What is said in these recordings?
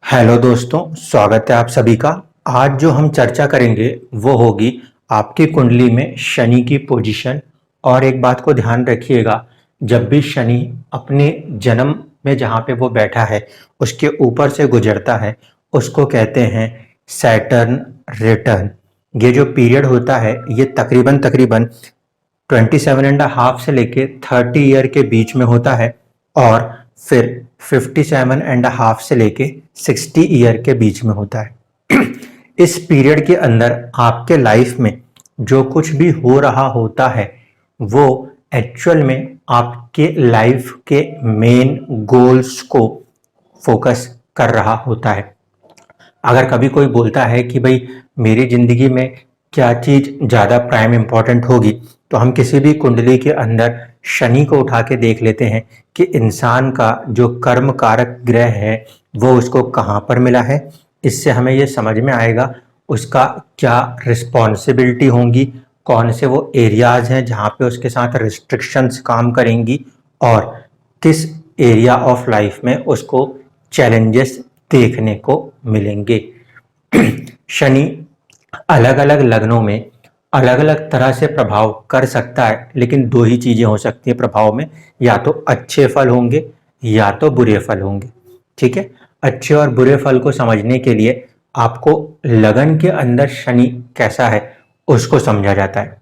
Hello दोस्तों, स्वागत है आप सभी का। आज जो हम चर्चा करेंगे वो होगी आपकी कुंडली में शनि की पोजीशन। और एक बात को ध्यान रखिएगा, जब भी शनि अपने जन्म में जहाँ पे वो बैठा है उसके ऊपर से गुजरता है उसको कहते हैं सैटर्न रिटर्न। ये जो पीरियड होता है ये तकरीबन तकरीबन 27.5 से लेके 30 ईयर के बीच में होता है और फिर 57.5 से लेके 60 ईयर के बीच में होता है। इस पीरियड के अंदर आपके लाइफ में जो कुछ भी हो रहा होता है वो एक्चुअल में आपके लाइफ के मेन गोल्स को फोकस कर रहा होता है। अगर कभी कोई बोलता है कि भाई मेरी जिंदगी में क्या चीज ज्यादा प्राइम इंपॉर्टेंट होगी, तो हम किसी भी कुंडली के अंदर शनि को उठा के देख लेते हैं कि इंसान का जो कर्म कारक ग्रह है वो उसको कहाँ पर मिला है। इससे हमें ये समझ में आएगा उसका क्या रिस्पॉन्सिबिलिटी होंगी, कौन से वो एरियाज हैं जहाँ पे उसके साथ रिस्ट्रिक्शंस काम करेंगी और किस एरिया ऑफ लाइफ में उसको चैलेंजेस देखने को मिलेंगे। शनि अलग अलग लग्नों में अलग अलग तरह से प्रभाव कर सकता है, लेकिन दो ही चीजें हो सकती है प्रभाव में, या तो अच्छे फल होंगे या तो बुरे फल होंगे। ठीक है, अच्छे और बुरे फल को समझने के लिए आपको लगन के अंदर शनि कैसा है उसको समझा जाता है।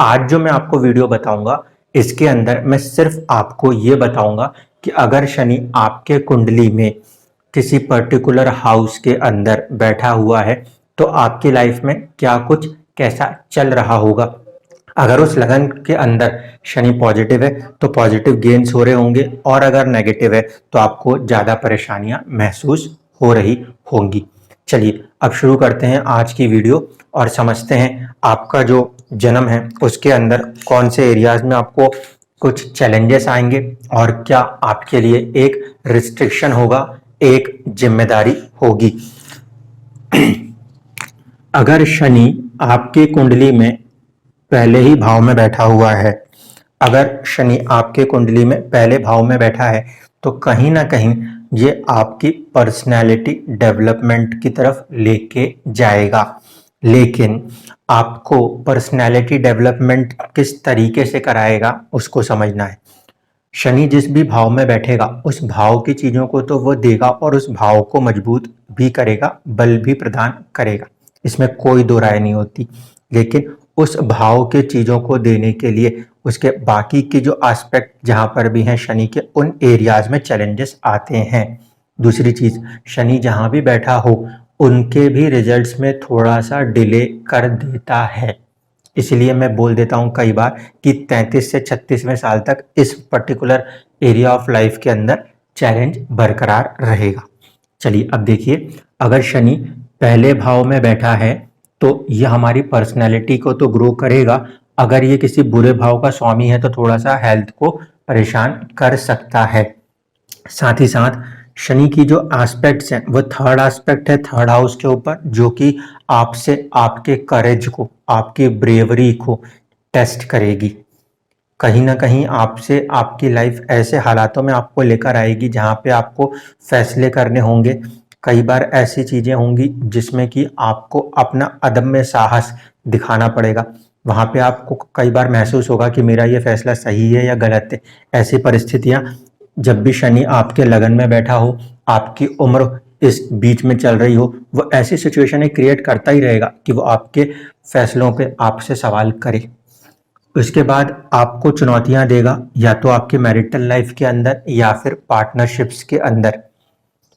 आज जो मैं आपको वीडियो बताऊंगा इसके अंदर मैं सिर्फ आपको ये बताऊंगा कि अगर शनि आपके कुंडली में किसी पर्टिकुलर हाउस के अंदर बैठा हुआ है तो आपकी लाइफ में क्या कुछ कैसा चल रहा होगा। अगर उस लगन के अंदर शनि पॉजिटिव है तो पॉजिटिव गेन्स हो रहे होंगे, और अगर नेगेटिव है तो आपको ज़्यादा परेशानियां महसूस हो रही होंगी। चलिए अब शुरू करते हैं आज की वीडियो और समझते हैं आपका जो जन्म है उसके अंदर कौन से एरियाज में आपको कुछ चैलेंजेस आएंगे और क्या आपके लिए एक रिस्ट्रिक्शन होगा, एक जिम्मेदारी होगी। अगर शनि आपकी कुंडली में पहले ही भाव में बैठा हुआ है, अगर शनि आपके कुंडली में पहले भाव में बैठा है तो कहीं ना कहीं ये आपकी पर्सनैलिटी डेवलपमेंट की तरफ लेके जाएगा। लेकिन आपको पर्सनैलिटी डेवलपमेंट किस तरीके से कराएगा उसको समझना है। शनि जिस भी भाव में बैठेगा उस भाव की चीजों को तो वो देगा और उस भाव को मजबूत भी करेगा, बल भी प्रदान करेगा, इसमें कोई दो राय नहीं होती। लेकिन उस भाव के चीजों को देने के लिए उसके बाकी के जो एस्पेक्ट जहां पर भी हैं शनि के, उन एरियाज में चैलेंजेस आते हैं। दूसरी चीज, शनि जहां भी बैठा हो उनके भी रिजल्ट्स में थोड़ा सा डिले कर देता है। इसलिए मैं बोल देता हूं कई बार कि 33 से 36वें साल तक इस पर्टिकुलर एरिया ऑफ लाइफ के अंदर चैलेंज बरकरार रहेगा। चलिए अब देखिए, अगर शनि पहले भाव में बैठा है तो ये हमारी पर्सनैलिटी को तो ग्रो करेगा। अगर ये किसी बुरे भाव का स्वामी है तो थोड़ा सा हेल्थ को परेशान कर सकता है। साथ ही साथ शनि की जो एस्पेक्ट्स हैं वो थर्ड एस्पेक्ट है थर्ड हाउस के ऊपर, जो कि आपसे आपके करेज को, आपकी ब्रेवरी को टेस्ट करेगी। कहीं ना कहीं आपसे आपकी लाइफ ऐसे हालातों में आपको लेकर आएगी जहां पे आपको फैसले करने होंगे। कई बार ऐसी चीजें होंगी जिसमें कि आपको अपना अदम्य साहस दिखाना पड़ेगा। वहां पे आपको कई बार महसूस होगा कि मेरा ये फैसला सही है या गलत है। ऐसी परिस्थितियां जब भी शनि आपके लगन में बैठा हो, आपकी उम्र इस बीच में चल रही हो, वो ऐसी सिचुएशन क्रिएट करता ही रहेगा कि वो आपके फैसलों पे आपसे सवाल करे। उसके बाद आपको चुनौतियां देगा, या तो आपके मैरिटल लाइफ के अंदर या फिर पार्टनरशिप्स के अंदर।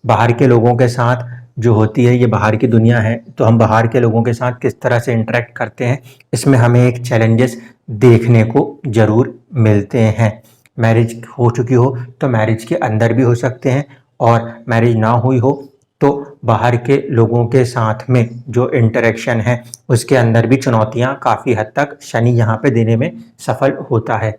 बाहर के लोगों के साथ जो होती है, ये बाहर की दुनिया है, तो हम बाहर के लोगों के साथ किस तरह से इंटरेक्ट करते हैं, इसमें हमें एक चैलेंजेस देखने को जरूर मिलते हैं। मैरिज हो चुकी हो तो मैरिज के अंदर भी हो सकते हैं, और मैरिज ना हुई हो तो बाहर के लोगों के साथ में जो इंटरेक्शन है उसके अंदर भी चुनौतियां काफ़ी हद तक शनि यहाँ पे देने में सफल होता है।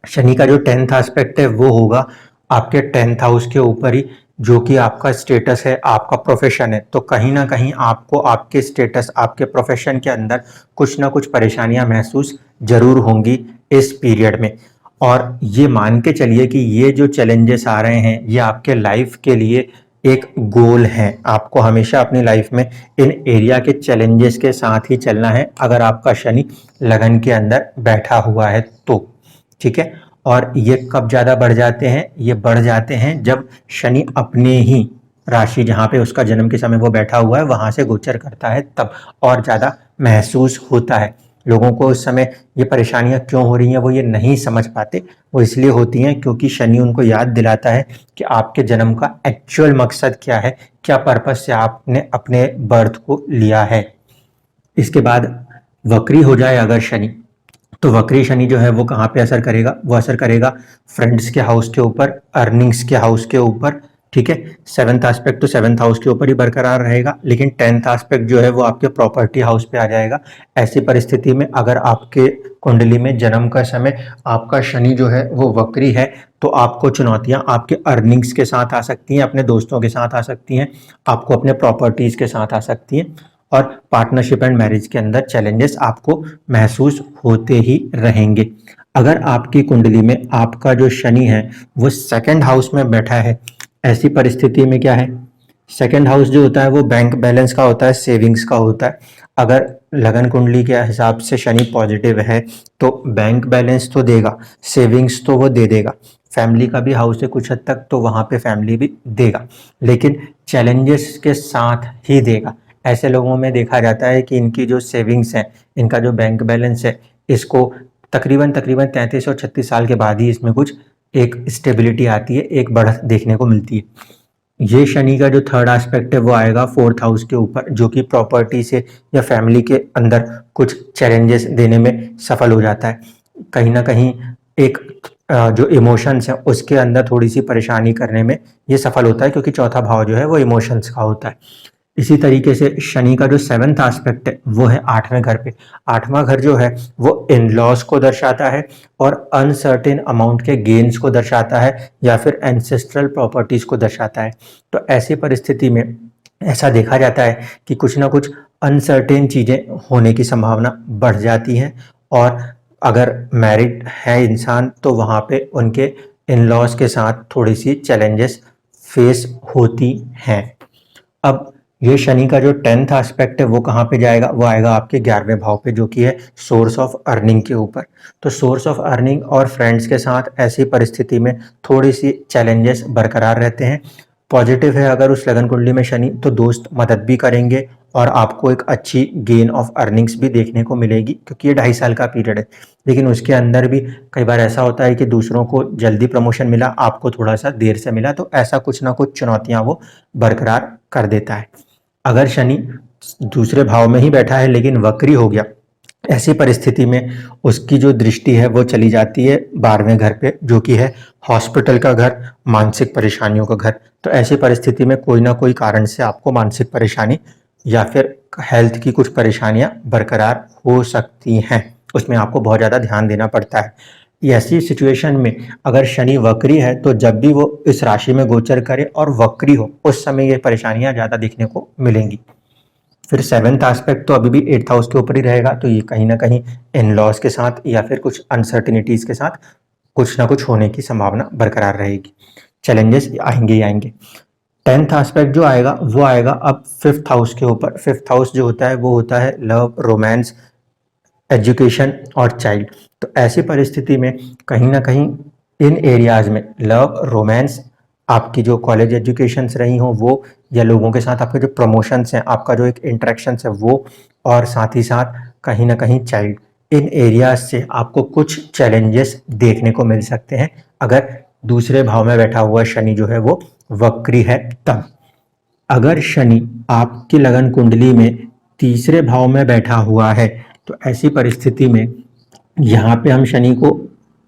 शनि का जो 10th एस्पेक्ट है वो होगा आपके 10th हाउस के ऊपर ही, जो कि आपका स्टेटस है, आपका प्रोफेशन है। तो कहीं ना कहीं आपको आपके स्टेटस, आपके प्रोफेशन के अंदर कुछ ना कुछ परेशानियां महसूस जरूर होंगी इस पीरियड में। और ये मान के चलिए कि ये जो चैलेंजेस आ रहे हैं ये आपके लाइफ के लिए एक गोल है, आपको हमेशा अपनी लाइफ में इन एरिया के चैलेंजेस के साथ ही चलना है अगर आपका शनि लगन के अंदर बैठा हुआ है तो, ठीक है। और ये कब ज़्यादा बढ़ जाते हैं, ये बढ़ जाते हैं जब शनि अपने ही राशि जहाँ पे उसका जन्म के समय वो बैठा हुआ है वहाँ से गोचर करता है, तब और ज़्यादा महसूस होता है। लोगों को उस समय ये परेशानियां क्यों हो रही हैं वो ये नहीं समझ पाते, वो इसलिए होती हैं क्योंकि शनि उनको याद दिलाता है कि आपके जन्म का एक्चुअल मकसद क्या है, क्या पर्पस से आपने अपने बर्थ को लिया है। इसके बाद वक्री हो जाए अगर शनि, तो वक्री शनि जो है वो कहाँ पे असर करेगा, वो असर करेगा फ्रेंड्स के हाउस के ऊपर, अर्निंग्स के हाउस के ऊपर, ठीक है। सेवंथ एस्पेक्ट तो सेवंथ हाउस के ऊपर ही बरकरार रहेगा, लेकिन टेंथ एस्पेक्ट जो है वो आपके प्रॉपर्टी हाउस पे आ जाएगा। ऐसी परिस्थिति में अगर आपके कुंडली में जन्म का समय आपका शनि जो है वो वक्री है, तो आपको चुनौतियां आपके अर्निंग्स के साथ आ सकती हैं, अपने दोस्तों के साथ आ सकती हैं, आपको अपने प्रॉपर्टीज के साथ आ सकती हैं, और पार्टनरशिप एंड मैरिज के अंदर चैलेंजेस आपको महसूस होते ही रहेंगे। अगर आपकी कुंडली में आपका जो शनि है वो सेकंड हाउस में बैठा है, ऐसी परिस्थिति में क्या है, सेकंड हाउस जो होता है वो बैंक बैलेंस का होता है, सेविंग्स का होता है। अगर लगन कुंडली के हिसाब से शनि पॉजिटिव है तो बैंक बैलेंस तो देगा, सेविंग्स तो वो दे देगा, फैमिली का भी हाउस है कुछ हद तक तो वहाँ पे फैमिली भी देगा, लेकिन चैलेंजेस के साथ ही देगा। ऐसे लोगों में देखा जाता है कि इनकी जो सेविंग्स है, इनका जो बैंक बैलेंस है, इसको तकरीबन तकरीबन 33 और 36 साल के बाद ही इसमें कुछ एक स्टेबिलिटी आती है, एक बढ़त देखने को मिलती है। ये शनि का जो थर्ड एस्पेक्ट है वो आएगा फोर्थ हाउस के ऊपर, जो कि प्रॉपर्टी से या फैमिली के अंदर कुछ चैलेंजेस देने में सफल हो जाता है। कहीं ना कहीं एक जो इमोशंस है उसके अंदर थोड़ी सी परेशानी करने में ये सफल होता है, क्योंकि चौथा भाव जो है वो इमोशंस का होता है। इसी तरीके से शनि का जो सेवंथ एस्पेक्ट है वो है आठवें घर पे। आठवां घर जो है वो इन लॉस को दर्शाता है और अनसर्टेन अमाउंट के गेन्स को दर्शाता है, या फिर एंसेस्ट्रल प्रॉपर्टीज को दर्शाता है। तो ऐसी परिस्थिति में ऐसा देखा जाता है कि कुछ ना कुछ अनसर्टेन चीज़ें होने की संभावना बढ़ जाती है, और अगर मैरिड है इंसान तो वहाँ पे उनके इन लॉस के साथ थोड़ी सी चैलेंजेस फेस होती हैं। अब ये शनि का जो 10th एस्पेक्ट है वो कहाँ पे जाएगा, वो आएगा आपके 11वें भाव पे, जो कि है सोर्स ऑफ अर्निंग के ऊपर। तो सोर्स ऑफ अर्निंग और फ्रेंड्स के साथ ऐसी परिस्थिति में थोड़ी सी चैलेंजेस बरकरार रहते हैं। पॉजिटिव है अगर उस लगन कुंडली में शनि, तो दोस्त मदद भी करेंगे और आपको एक अच्छी गेन ऑफ अर्निंग्स भी देखने को मिलेगी, क्योंकि ये 2.5 साल का पीरियड है। लेकिन उसके अंदर भी कई बार ऐसा होता है कि दूसरों को जल्दी प्रमोशन मिला, आपको थोड़ा सा देर से मिला, तो ऐसा कुछ ना कुछ चुनौतियां वो बरकरार कर देता है। अगर शनि दूसरे भाव में ही बैठा है लेकिन वक्री हो गया, ऐसी परिस्थिति में उसकी जो दृष्टि है वो चली जाती है 12वें घर पे, जो कि है हॉस्पिटल का घर, मानसिक परेशानियों का घर। तो ऐसी परिस्थिति में कोई ना कोई कारण से आपको मानसिक परेशानी या फिर हेल्थ की कुछ परेशानियां बरकरार हो सकती हैं, उसमें आपको बहुत ज़्यादा ध्यान देना पड़ता है। ऐसी सिचुएशन में अगर शनि वक्री है तो जब भी वो इस राशि में गोचर करे और वक्री हो, उस समय ये परेशानियां ज़्यादा देखने को मिलेंगी। फिर सेवंथ एस्पेक्ट तो अभी भी 8th हाउस के ऊपर ही रहेगा, तो ये कहीं ना कहीं इन लॉस के साथ या फिर कुछ अनसर्टिनिटीज के साथ कुछ ना कुछ होने की संभावना बरकरार रहेगी, चैलेंजेस आएंगे ही आएंगे। 10th एस्पेक्ट जो आएगा वो आएगा अब 5th हाउस के ऊपर। 5th हाउस जो होता है वो होता है लव, रोमांस, एजुकेशन और चाइल्ड। तो ऐसी परिस्थिति में कहीं ना कहीं इन एरियाज में लव, रोमांस, आपकी जो कॉलेज एजुकेशंस रही हो वो, या लोगों के साथ आपके जो प्रमोशंस हैं, आपका जो एक इंटरेक्शंस है वो, और साथ ही साथ कहीं ना कहीं चाइल्ड, इन एरियाज से आपको कुछ चैलेंजेस देखने को मिल सकते हैं अगर दूसरे भाव में बैठा हुआ शनि जो है वो वक्री है तब। अगर शनि आपकी लगन कुंडली में तीसरे भाव में बैठा हुआ है तो ऐसी परिस्थिति में यहाँ पे हम शनि को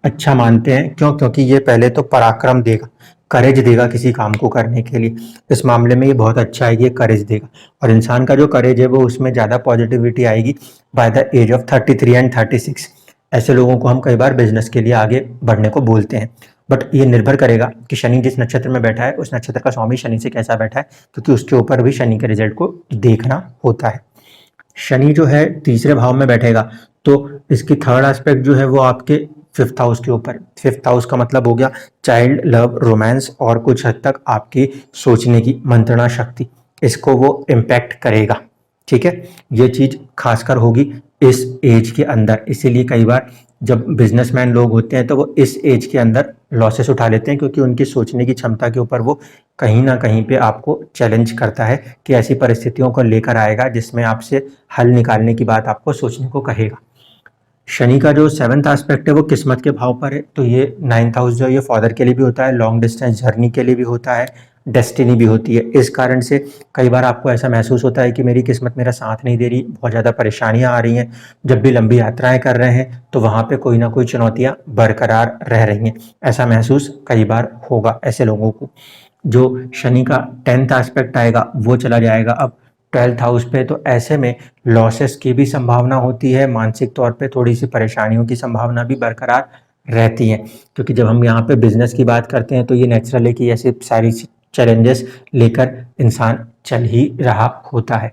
अच्छा मानते हैं। क्यों? क्योंकि ये पहले तो पराक्रम देगा, करेज देगा किसी काम को करने के लिए। इस मामले में ये बहुत अच्छा है कि ये करेज देगा, और इंसान का जो करेज है वो उसमें ज़्यादा पॉजिटिविटी आएगी by the age of 33 and 36। ऐसे लोगों को हम कई बार बिजनेस के लिए आगे बढ़ने को बोलते हैं, बट ये निर्भर करेगा कि शनि जिस नक्षत्र में बैठा है उस नक्षत्र का स्वामी शनि से कैसा बैठा है, क्योंकि उसके ऊपर भी शनि के रिजल्ट को देखना होता है। शनि जो है तीसरे भाव में बैठेगा तो इसकी थर्ड एस्पेक्ट जो है वो आपके फिफ्थ हाउस के ऊपर। फिफ्थ हाउस का मतलब हो गया चाइल्ड, लव, रोमांस और कुछ हद तक आपकी सोचने की मंत्रणा शक्ति, इसको वो इम्पैक्ट करेगा। ठीक है, ये चीज खासकर होगी इस एज के अंदर। इसीलिए कई बार जब बिजनेसमैन लोग होते हैं तो वो इस एज के अंदर लॉसेस उठा लेते हैं, क्योंकि उनकी सोचने की क्षमता के ऊपर वो कहीं ना कहीं पे आपको चैलेंज करता है कि ऐसी परिस्थितियों को लेकर आएगा जिसमें आपसे हल निकालने की बात आपको सोचने को कहेगा। शनि का जो सेवंथ एस्पेक्ट है वो किस्मत के भाव पर है, तो ये नाइन्थ हाउस जो है ये फादर के लिए भी होता है, लॉन्ग डिस्टेंस जर्नी के लिए भी होता है, डेस्टिनी भी होती है। इस कारण से कई बार आपको ऐसा महसूस होता है कि मेरी किस्मत मेरा साथ नहीं दे रही, बहुत ज़्यादा परेशानियां आ रही हैं। जब भी लंबी यात्राएं कर रहे हैं तो वहाँ पे कोई ना कोई चुनौतियां बरकरार रह रही हैं, ऐसा महसूस कई बार होगा ऐसे लोगों को। जो शनि का 10th एस्पेक्ट आएगा वो चला जाएगा अब 12th हाउस पे, तो ऐसे में लॉसेस की भी संभावना होती है, मानसिक तौर पे थोड़ी सी परेशानियों की संभावना भी बरकरार रहती है। क्योंकि जब हम यहाँ पे बिजनेस की बात करते हैं तो ये नेचुरल है कि ऐसी सारी चैलेंजेस लेकर इंसान चल ही रहा होता है।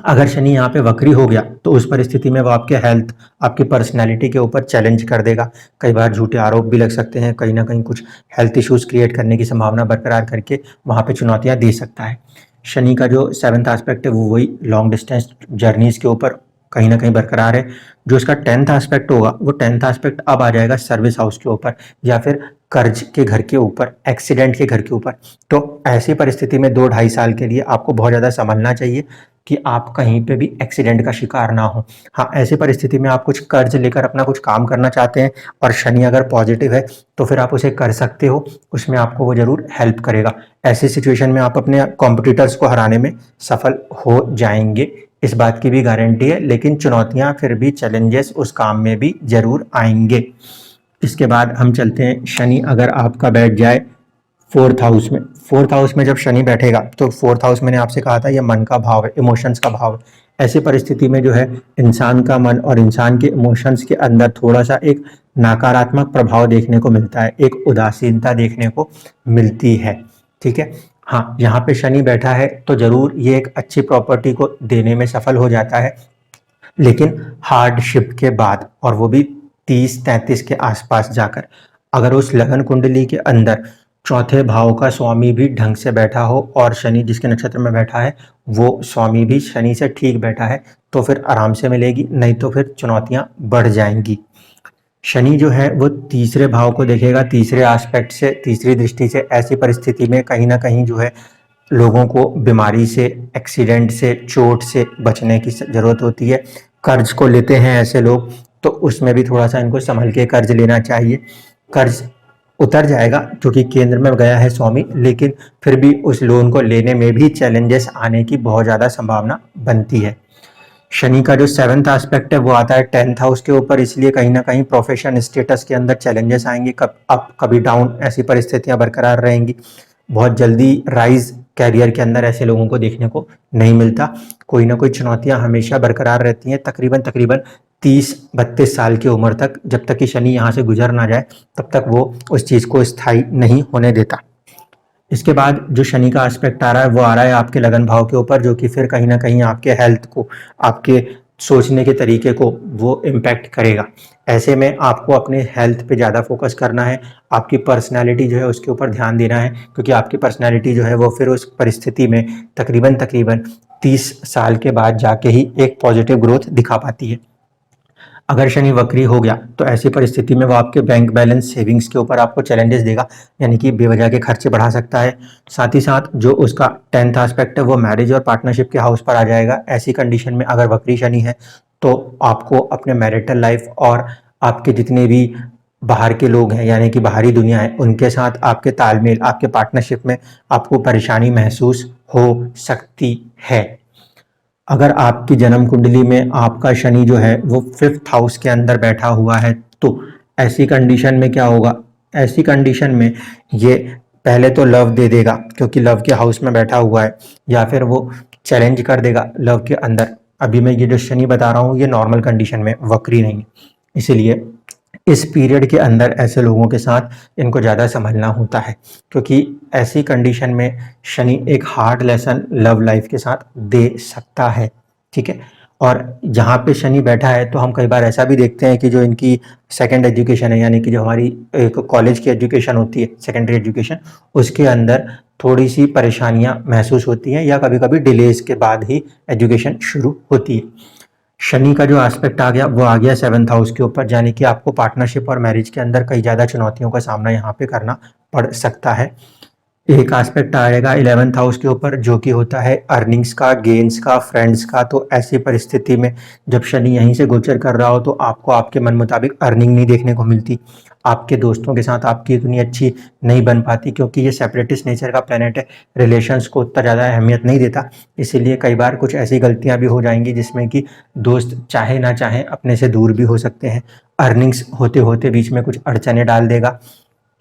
अगर शनि यहाँ पे वक्री हो गया तो उस परिस्थिति में वो आपके हेल्थ, आपकी पर्सनैलिटी के ऊपर चैलेंज कर देगा। कई बार झूठे आरोप भी लग सकते हैं, कहीं ना कहीं कुछ हेल्थ इश्यूज क्रिएट करने की संभावना बरकरार करके वहाँ पे चुनौतियाँ दे सकता है। शनि का जो सेवंथ एस्पेक्ट है वो वही लॉन्ग डिस्टेंस जर्नीज के ऊपर कहीं ना कहीं बरकरार है। जो इसका 10th एस्पेक्ट होगा वो 10th एस्पेक्ट अब आ जाएगा सर्विस हाउस के ऊपर या फिर कर्ज के घर के ऊपर, एक्सीडेंट के घर के ऊपर। तो ऐसी परिस्थिति में 2-2.5 साल के लिए आपको बहुत ज़्यादा संभलना चाहिए कि आप कहीं पे भी एक्सीडेंट का शिकार ना हो। हाँ, ऐसी परिस्थिति में आप कुछ कर्ज लेकर अपना कुछ काम करना चाहते हैं और शनि अगर पॉजिटिव है तो फिर आप उसे कर सकते हो, उसमें आपको वो जरूर हेल्प करेगा। ऐसी सिचुएशन में आप अपने कॉम्पिटिटर्स को हराने में सफल हो जाएंगे, इस बात की भी गारंटी है। लेकिन चुनौतियां फिर भी, चैलेंजेस उस काम में भी जरूर आएंगे। इसके बाद हम चलते हैं, शनि अगर आपका बैठ जाए फोर्थ हाउस में। फोर्थ हाउस में जब शनि बैठेगा तो फोर्थ हाउस मैंने आपसे कहा था ये मन का भाव है, इमोशंस का भाव है। ऐसी परिस्थिति में जो है इंसान का मन और इंसान के इमोशंस के अंदर थोड़ा सा एक नकारात्मक प्रभाव देखने को मिलता है, एक उदासीनता देखने को मिलती है। ठीक है, हाँ, यहाँ पे शनि बैठा है तो जरूर ये एक अच्छी प्रॉपर्टी को देने में सफल हो जाता है, लेकिन हार्डशिप के बाद, और वो भी 30-33 के आसपास जाकर। अगर उस लगन कुंडली के अंदर चौथे भाव का स्वामी भी ढंग से बैठा हो और शनि जिसके नक्षत्र में बैठा है वो स्वामी भी शनि से ठीक बैठा है तो फिर आराम से मिलेगी, नहीं तो फिर चुनौतियां बढ़ जाएंगी। शनि जो है वो तीसरे भाव को देखेगा, तीसरे एस्पेक्ट से, तीसरी दृष्टि से। ऐसी परिस्थिति में कहीं ना कहीं जो है लोगों को बीमारी से, एक्सीडेंट से, चोट से बचने की जरूरत होती है। कर्ज को लेते हैं ऐसे लोग तो उसमें भी थोड़ा सा इनको संभल के कर्ज लेना चाहिए। कर्ज उतर जाएगा क्योंकि केंद्र में गया है स्वामी, लेकिन फिर भी उस लोन को लेने में भी चैलेंजेस आने की बहुत ज़्यादा संभावना बनती है। शनि का जो 7th एस्पेक्ट है वो आता है 10th हाउस के ऊपर, इसलिए कहीं ना कहीं प्रोफेशन स्टेटस के अंदर चैलेंजेस आएंगे, कब अप कभी डाउन, ऐसी परिस्थितियां बरकरार रहेंगी। बहुत जल्दी राइज कैरियर के अंदर ऐसे लोगों को देखने को नहीं मिलता, कोई ना कोई चुनौतियां हमेशा बरकरार रहती हैं। तकरीबन 30-32 साल की उम्र तक, जब तक कि शनि यहाँ से गुजर ना जाए तब तक वो उस चीज़ को स्थायी नहीं होने देता। इसके बाद जो शनि का एस्पेक्ट आ रहा है वो आ रहा है आपके लगन भाव के ऊपर, जो कि फिर कहीं ना कहीं आपके हेल्थ को, आपके सोचने के तरीके को वो इम्पैक्ट करेगा। ऐसे में आपको अपने हेल्थ पे ज़्यादा फोकस करना है, आपकी पर्सनालिटी जो है उसके ऊपर ध्यान देना है, क्योंकि आपकी पर्सनालिटी जो है वो फिर उस परिस्थिति में तकरीबन 30 साल के बाद जाके ही एक पॉजिटिव ग्रोथ दिखा पाती है। अगर शनि वक्री हो गया तो ऐसी परिस्थिति में वो आपके बैंक बैलेंस, सेविंग्स के ऊपर आपको चैलेंजेस देगा, यानी कि बेवजह के खर्चे बढ़ा सकता है। साथ ही साथ जो उसका 10th एस्पेक्ट है वो मैरिज और पार्टनरशिप के हाउस पर आ जाएगा। ऐसी कंडीशन में अगर वक्री शनि है तो आपको अपने मैरिटल लाइफ और आपके जितने भी बाहर के लोग हैं, यानी कि बाहरी दुनिया है, उनके साथ आपके तालमेल, आपके पार्टनरशिप में आपको परेशानी महसूस हो सकती है। अगर आपकी जन्म कुंडली में आपका शनि जो है वो 5th हाउस के अंदर बैठा हुआ है तो ऐसी कंडीशन में क्या होगा, ऐसी कंडीशन में ये पहले तो लव दे देगा क्योंकि लव के हाउस में बैठा हुआ है, या फिर वो चैलेंज कर देगा लव के अंदर। अभी मैं ये जो शनि बता रहा हूँ ये नॉर्मल कंडीशन में, वक्री नहीं। इसीलिए इस पीरियड के अंदर ऐसे लोगों के साथ इनको ज़्यादा संभलना होता है, क्योंकि ऐसी कंडीशन में शनि एक हार्ड लेसन लव लाइफ के साथ दे सकता है। ठीक है, और जहाँ पे शनि बैठा है तो हम कई बार ऐसा भी देखते हैं कि जो इनकी सेकंड एजुकेशन है, यानी कि जो हमारी एक कॉलेज की एजुकेशन होती है, सेकेंडरी एजुकेशन, उसके अंदर थोड़ी सी परेशानियां महसूस होती हैं या कभी कभी डिलेज के बाद ही एजुकेशन शुरू होती है। शनि का जो एस्पेक्ट आ गया वो आ गया 7th हाउस के ऊपर, यानी कि आपको पार्टनरशिप और मैरिज के अंदर कई ज़्यादा चुनौतियों का सामना यहाँ पे करना पड़ सकता है। एक एस्पेक्ट आएगा 11th हाउस के ऊपर जो कि होता है अर्निंग्स का, गेन्स का, फ्रेंड्स का। तो ऐसी परिस्थिति में जब शनि यहीं से गोचर कर रहा हो तो आपको आपके मन मुताबिक अर्निंग नहीं देखने को मिलती, आपके दोस्तों के साथ आपकी इतनी अच्छी नहीं बन पाती, क्योंकि ये सेपरेटिस्ट नेचर का प्लेनेट है, रिलेशंस को उतना ज़्यादा अहमियत नहीं देता। इसीलिए कई बार कुछ ऐसी गलतियां भी हो जाएंगी जिसमें कि दोस्त चाहे ना चाहे अपने से दूर भी हो सकते हैं, अर्निंग्स होते होते बीच में कुछ अड़चने डाल देगा।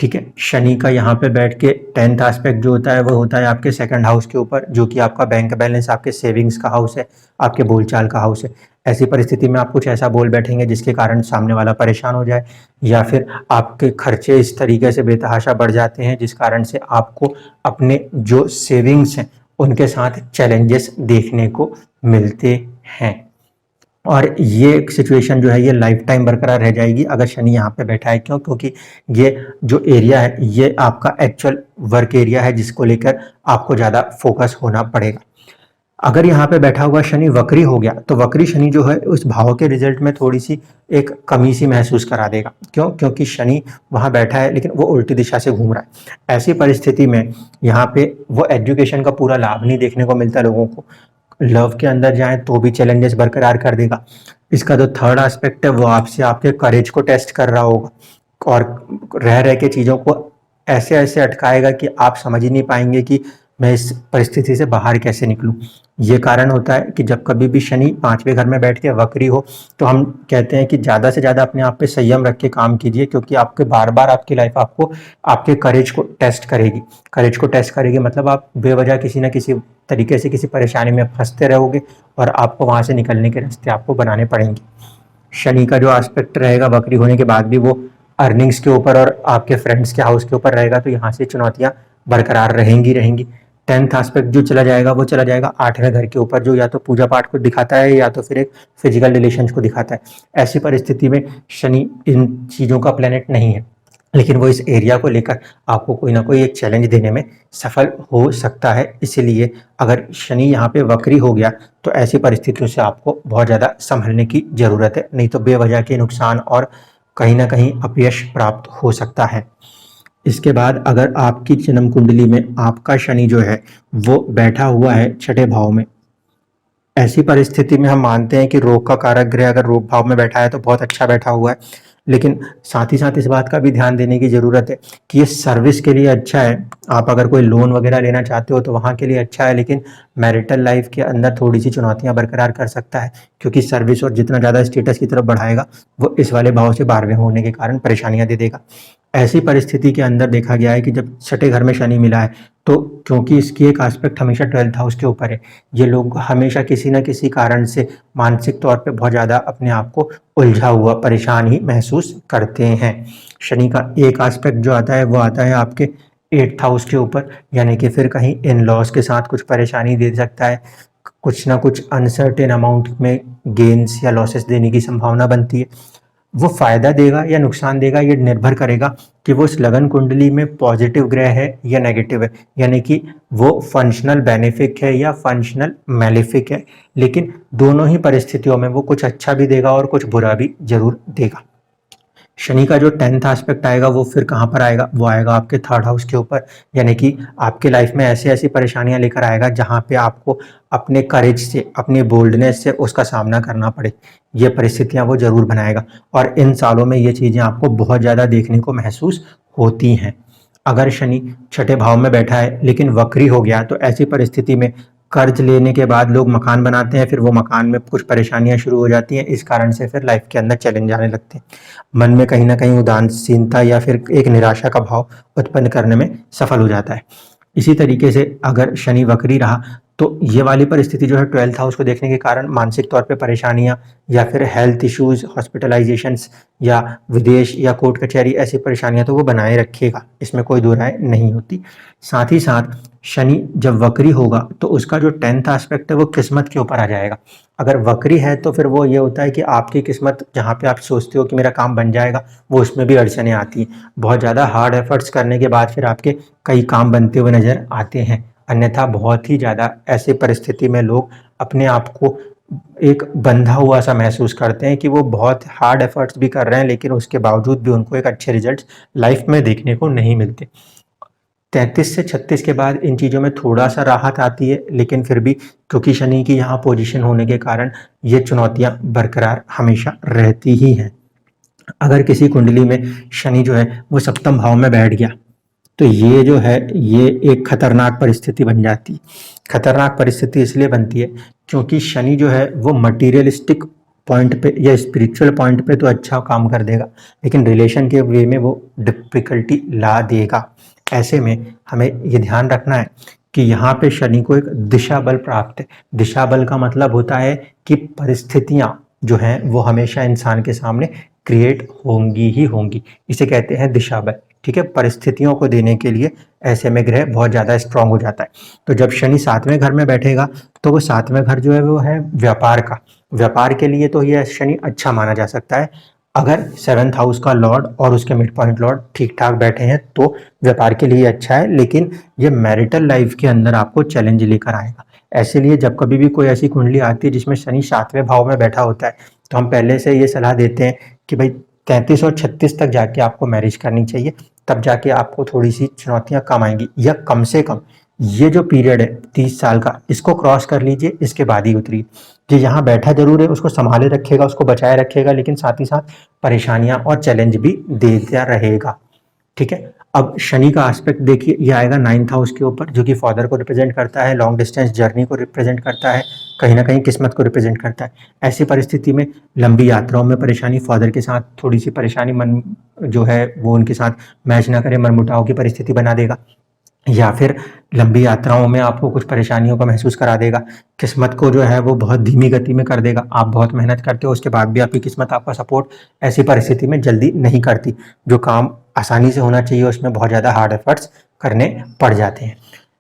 ठीक है, शनि का यहाँ पे बैठ के 10th एस्पेक्ट जो होता है वो होता है आपके 2nd हाउस के ऊपर, जो कि आपका बैंक बैलेंस, आपके सेविंग्स का हाउस है, आपके बोलचाल का हाउस है। ऐसी परिस्थिति में आप कुछ ऐसा बोल बैठेंगे जिसके कारण सामने वाला परेशान हो जाए, या फिर आपके खर्चे इस तरीके से बेतहाशा बढ़ जाते हैं जिस कारण से आपको अपने जो सेविंग्स हैं उनके साथ चैलेंजेस देखने को मिलते हैं। और ये एक सिचुएशन जो है ये लाइफ टाइम बरकरार रह जाएगी अगर शनि यहाँ पे बैठा है। क्यों? क्योंकि ये जो एरिया है ये आपका एक्चुअल वर्क एरिया है जिसको लेकर आपको ज़्यादा फोकस होना पड़ेगा। अगर यहाँ पे बैठा हुआ शनि वक्री हो गया तो वक्री शनि जो है उस भाव के रिजल्ट में थोड़ी सी एक कमी सी महसूस करा देगा। क्यों? क्योंकि शनि वहाँ बैठा है लेकिन वो उल्टी दिशा से घूम रहा है। ऐसी परिस्थिति में यहाँ पे वो एजुकेशन का पूरा लाभ नहीं देखने को मिलता लोगों को। लव के अंदर जाएं तो भी चैलेंजेस बरकरार कर देगा। इसका जो थर्ड एस्पेक्ट है वो आपसे आपके करेज को टेस्ट कर रहा होगा और रह रह के चीज़ों को ऐसे ऐसे अटकाएगा कि आप समझ ही नहीं पाएंगे कि मैं इस परिस्थिति से बाहर कैसे निकलूं। ये कारण होता है कि जब कभी भी शनि 5वें घर में बैठ के वक्री हो तो हम कहते हैं कि ज़्यादा से ज़्यादा अपने आप पे संयम रख के काम कीजिए, क्योंकि आपके बार बार आपकी लाइफ आपको आपके करेज को टेस्ट करेगी। करेज को टेस्ट करेगी मतलब आप बेवजह किसी न किसी तरीके से किसी परेशानी में फंसते रहोगे और आपको वहाँ से निकलने के रास्ते आपको बनाने पड़ेंगे। शनि का जो एस्पेक्ट रहेगा वक्री होने के बाद भी वो अर्निंग्स के ऊपर और आपके फ्रेंड्स के हाउस के ऊपर रहेगा, तो यहाँ से चुनौतियाँ बरकरार रहेंगी। 10th एस्पेक्ट जो चला जाएगा वो चला जाएगा 8वें घर के ऊपर, जो या तो पूजा पाठ को दिखाता है या तो फिर एक फिजिकल रिलेशन को दिखाता है। ऐसी परिस्थिति में शनि इन चीज़ों का प्लेनेट नहीं है, लेकिन वो इस एरिया को लेकर आपको कोई ना कोई एक चैलेंज देने में सफल हो सकता है। इसीलिए अगर शनि यहाँ पे वक्री हो गया तो ऐसी परिस्थितियों से आपको बहुत ज़्यादा संभलने की ज़रूरत है, नहीं तो बेवजह के नुकसान और कहीं ना कहीं अपयश प्राप्त हो सकता है। इसके बाद अगर आपकी जन्म कुंडली में आपका शनि जो है वो बैठा हुआ है 6ठे भाव में, ऐसी परिस्थिति में हम मानते हैं कि रोग का कारक ग्रह अगर रोग भाव में बैठा है तो बहुत अच्छा बैठा हुआ है, लेकिन साथ ही साथ इस बात का भी ध्यान देने की ज़रूरत है कि ये सर्विस के लिए अच्छा है। आप अगर कोई लोन वगैरह लेना चाहते हो तो वहाँ के लिए अच्छा है, लेकिन मैरिटल लाइफ के अंदर थोड़ी सी चुनौतियाँ बरकरार कर सकता है, क्योंकि सर्विस और जितना ज़्यादा स्टेटस की तरफ बढ़ाएगा वो इस वाले भाव से 12वें होने के कारण परेशानियाँ दे देगा। ऐसी परिस्थिति के अंदर देखा गया है कि जब 6ठे घर में शनि मिला है तो क्योंकि इसकी एक एस्पेक्ट हमेशा 12th हाउस के ऊपर है, ये लोग हमेशा किसी न किसी कारण से मानसिक तौर पे बहुत ज़्यादा अपने आप को उलझा हुआ परेशान ही महसूस करते हैं। शनि का एक एस्पेक्ट जो आता है वो आता है आपके 8th हाउस के ऊपर, यानी कि फिर कहीं इन लॉज के साथ कुछ परेशानी दे सकता है, कुछ ना कुछ अनसर्टेन अमाउंट में गेन्स या लॉसेस देने की संभावना बनती है। वो फायदा देगा या नुकसान देगा ये निर्भर करेगा कि वो इस लगन कुंडली में पॉजिटिव ग्रह है या नेगेटिव है, यानी कि वो फंक्शनल बेनिफिक है या फंक्शनल मैलिफिक है। लेकिन दोनों ही परिस्थितियों में वो कुछ अच्छा भी देगा और कुछ बुरा भी जरूर देगा। शनि का जो 10th एस्पेक्ट आएगा वो फिर कहाँ पर आएगा? वो आएगा आपके 3rd हाउस के ऊपर, यानी कि आपके लाइफ में ऐसी ऐसी परेशानियां लेकर आएगा जहाँ पे आपको अपने करेज से, अपनी बोल्डनेस से उसका सामना करना पड़े। ये परिस्थितियां वो जरूर बनाएगा और इन सालों में ये चीज़ें आपको बहुत ज़्यादा देखने को महसूस होती हैं। अगर शनि 6ठे भाव में बैठा है लेकिन वक्री हो गया तो ऐसी परिस्थिति में कर्ज लेने के बाद लोग मकान बनाते हैं, फिर वो मकान में कुछ परेशानियां शुरू हो जाती हैं, इस कारण से फिर लाइफ के अंदर चैलेंज आने लगते हैं। मन में कहीं ना कहीं उदासीनता या फिर एक निराशा का भाव उत्पन्न करने में सफल हो जाता है। इसी तरीके से अगर शनि वक्री रहा तो ये वाली परिस्थिति जो है 12th हाउस को देखने के कारण मानसिक तौर पे परेशानियां या फिर हेल्थ इश्यूज, हॉस्पिटलाइजेशंस या विदेश या कोर्ट कचहरी, ऐसी परेशानियां तो वो बनाए रखेगा, इसमें कोई दो राय नहीं होती। साथ ही साथ शनि जब वक्री होगा तो उसका जो 10th एस्पेक्ट है वो किस्मत के ऊपर आ जाएगा। अगर वक्री है तो फिर वो ये होता है कि आपकी किस्मत जहाँ पे आप सोचते हो कि मेरा काम बन जाएगा, वो उसमें भी अड़चनें आती हैं। बहुत ज़्यादा हार्ड एफर्ट्स करने के बाद फिर आपके कई काम बनते हुए नज़र आते हैं। अन्यथा बहुत ही ज़्यादा ऐसी परिस्थिति में लोग अपने आप को एक बंधा हुआ सा महसूस करते हैं कि वो बहुत हार्ड एफर्ट्स भी कर रहे हैं, लेकिन उसके बावजूद भी उनको एक अच्छे रिजल्ट्स लाइफ में देखने को नहीं मिलते। 33 से 36 के बाद इन चीज़ों में थोड़ा सा राहत आती है, लेकिन फिर भी क्योंकि शनि की यहाँ पोजीशन होने के कारण ये चुनौतियाँ बरकरार हमेशा रहती ही हैं। अगर किसी कुंडली में शनि जो है वो सप्तम भाव में बैठ गया तो ये जो है ये एक खतरनाक परिस्थिति बन जाती है। खतरनाक परिस्थिति इसलिए बनती है क्योंकि शनि जो है वो मटीरियलिस्टिक पॉइंट पे या स्पिरिचुअल पॉइंट पे तो अच्छा काम कर देगा, लेकिन रिलेशन के वे में वो डिफिकल्टी ला देगा। ऐसे में हमें ये ध्यान रखना है कि यहाँ पे शनि को एक दिशा बल प्राप्त है। दिशा बल का मतलब होता है कि परिस्थितियाँ जो हैं वो हमेशा इंसान के सामने क्रिएट होंगी ही होंगी, इसे कहते हैं दिशा बल। ठीक है, परिस्थितियों को देने के लिए ऐसे में ग्रह बहुत ज़्यादा स्ट्रांग हो जाता है। तो जब शनि 7वें घर में बैठेगा तो वो 7वें घर जो है वो है व्यापार का। व्यापार के लिए तो ये शनि अच्छा माना जा सकता है। अगर 7th हाउस का लॉर्ड और उसके मिड पॉइंट लॉर्ड ठीक ठाक बैठे हैं तो व्यापार के लिए अच्छा है, लेकिन ये मैरिटल लाइफ के अंदर आपको चैलेंज लेकर आएगा। ऐसे लिए जब कभी भी कोई ऐसी कुंडली आती है जिसमें शनि 7वें भाव में बैठा होता है तो हम पहले से ये सलाह देते हैं कि भाई 33 और 36 तक जाके आपको मैरिज करनी चाहिए, तब जाके आपको थोड़ी सी चुनौतियां कम आएंगी, या कम से कम ये जो पीरियड है 30 साल का इसको क्रॉस कर लीजिए, इसके बाद ही उतरिए। जो यहाँ बैठा जरूर है उसको संभाले रखेगा, उसको बचाए रखेगा, लेकिन साथ ही साथ परेशानियां और चैलेंज भी देता रहेगा। ठीक है, अब शनि का एस्पेक्ट देखिए, ये आएगा 9th हाउस के ऊपर जो कि फादर को रिप्रेजेंट करता है, लॉन्ग डिस्टेंस जर्नी को रिप्रेजेंट करता है, कहीं ना कहीं किस्मत को रिप्रेजेंट करता है। ऐसी परिस्थिति में लंबी यात्राओं में परेशानी, फादर के साथ थोड़ी सी परेशानी, मन जो है वो उनके साथ मैच ना करे, मनमुटाव की परिस्थिति बना देगा, या फिर लंबी यात्राओं में आपको कुछ परेशानियों का महसूस करा देगा। किस्मत को जो है वो बहुत धीमी गति में कर देगा। आप बहुत मेहनत करते हो उसके बाद भी आपकी किस्मत आपका सपोर्ट ऐसी परिस्थिति में जल्दी नहीं करती। जो काम आसानी से होना चाहिए उसमें बहुत ज़्यादा हार्ड एफर्ट्स करने पड़ जाते हैं।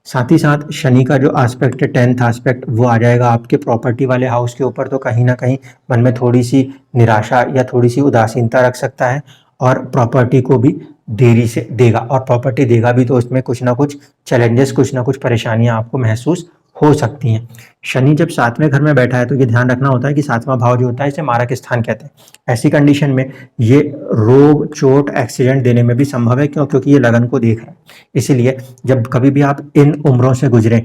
साथ ही साथ शनि का जो एस्पेक्ट है 10th एस्पेक्ट वो आ जाएगा आपके प्रॉपर्टी वाले हाउस के ऊपर, तो कहीं ना कहीं मन में थोड़ी सी निराशा या थोड़ी सी उदासीनता रख सकता है, और प्रॉपर्टी को भी देरी से देगा, और प्रॉपर्टी देगा भी तो उसमें कुछ ना कुछ चैलेंजेस, कुछ ना कुछ परेशानियां आपको महसूस हो सकती हैं। शनि जब 7वें घर में बैठा है तो ये ध्यान रखना होता है कि 7वां भाव जो होता है इसे मारक स्थान कहते हैं। ऐसी कंडीशन में ये रोग, चोट, एक्सीडेंट देने में भी संभव है, क्योंकि ये लगन को देख रहा है। इसीलिए जब कभी भी आप इन उम्रों से गुजरे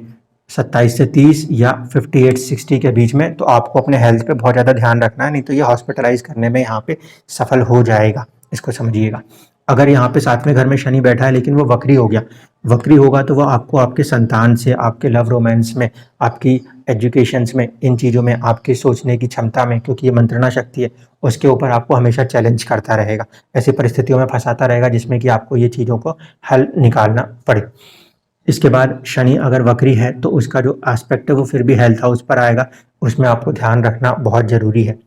27 से 30 या 58-60 के बीच में, तो आपको अपने हेल्थ पे बहुत ज़्यादा ध्यान रखना है, नहीं तो ये हॉस्पिटलाइज करने में यहाँ पे सफल हो जाएगा, इसको समझिएगा। अगर यहाँ पे 7वें घर में शनि बैठा है लेकिन वो वक्री हो गया, वक्री होगा तो वो आपको आपके संतान से, आपके लव रोमांस में, आपकी एजुकेशंस में, इन चीज़ों में, आपके सोचने की क्षमता में, क्योंकि ये मंत्रणा शक्ति है, उसके ऊपर आपको हमेशा चैलेंज करता रहेगा, ऐसी परिस्थितियों में फंसाता रहेगा जिसमें कि आपको ये चीज़ों को हल निकालना पड़े। इसके बाद शनि अगर वक्री है तो उसका जो एस्पेक्ट है वो फिर भी हेल्थ हाउस पर आएगा, उसमें आपको ध्यान रखना बहुत ज़रूरी है।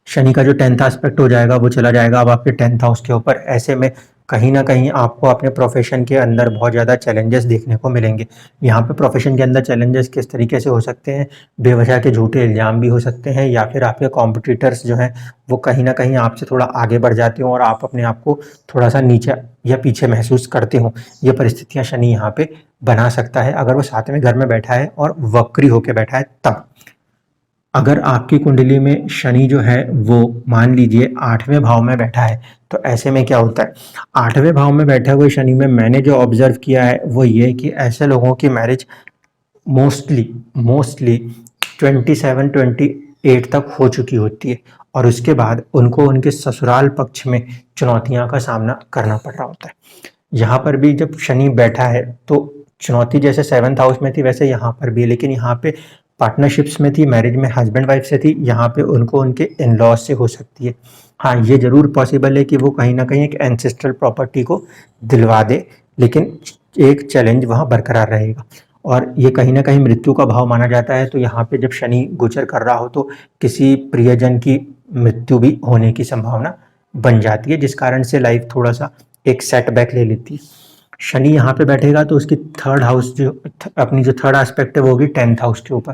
शनि का जो 10th एस्पेक्ट हो जाएगा वो चला जाएगा अब आपके 10th हाउस के ऊपर। ऐसे में कहीं ना कहीं आपको अपने प्रोफेशन के अंदर बहुत ज़्यादा चैलेंजेस देखने को मिलेंगे। यहाँ पे प्रोफेशन के अंदर चैलेंजेस किस तरीके से हो सकते हैं, बेवजह के झूठे इल्ज़ाम भी हो सकते हैं, या फिर आपके कॉम्पिटिटर्स जो हैं वो कहीं ना कहीं आपसे थोड़ा आगे बढ़ जाते हो और आप अपने आप को थोड़ा सा नीचे या पीछे महसूस करते हो। ये परिस्थितियाँ शनि यहाँ पे बना सकता है अगर वो 7वें घर में बैठा है और वक्री होकर बैठा है तब। अगर आपकी कुंडली में शनि जो है वो मान लीजिए 8वें भाव में बैठा है, तो ऐसे में क्या होता है, 8वें भाव में बैठे हुए शनि में मैंने जो ऑब्जर्व किया है वो ये कि ऐसे लोगों की मैरिज मोस्टली 27-28 तक हो चुकी होती है, और उसके बाद उनको उनके ससुराल पक्ष में चुनौतियां का सामना करना पड़ रहा होता है। यहाँ पर भी जब शनि बैठा है तो चुनौती जैसे 7th हाउस में थी वैसे यहाँ पर भी, लेकिन यहाँ पे पार्टनरशिप्स में थी, मैरिज में हस्बैंड वाइफ से थी, यहाँ पे उनको उनके इन लॉज से हो सकती है। हाँ, ये जरूर पॉसिबल है कि वो कहीं ना कहीं एक एंसेस्ट्रल प्रॉपर्टी को दिलवा दे, लेकिन एक चैलेंज वहाँ बरकरार रहेगा, और ये कहीं ना कहीं मृत्यु का भाव माना जाता है। तो यहाँ पे जब शनि गोचर कर रहा हो तो किसी प्रियजन की मृत्यु भी होने की संभावना बन जाती है, जिस कारण से लाइफ थोड़ा सा एक सेटबैक ले लेती है। शनि यहाँ पे बैठेगा तो उसकी थर्ड हाउस जो अपनी जो थर्ड एस्पेक्ट है वो होगी 10th हाउस के ऊपर।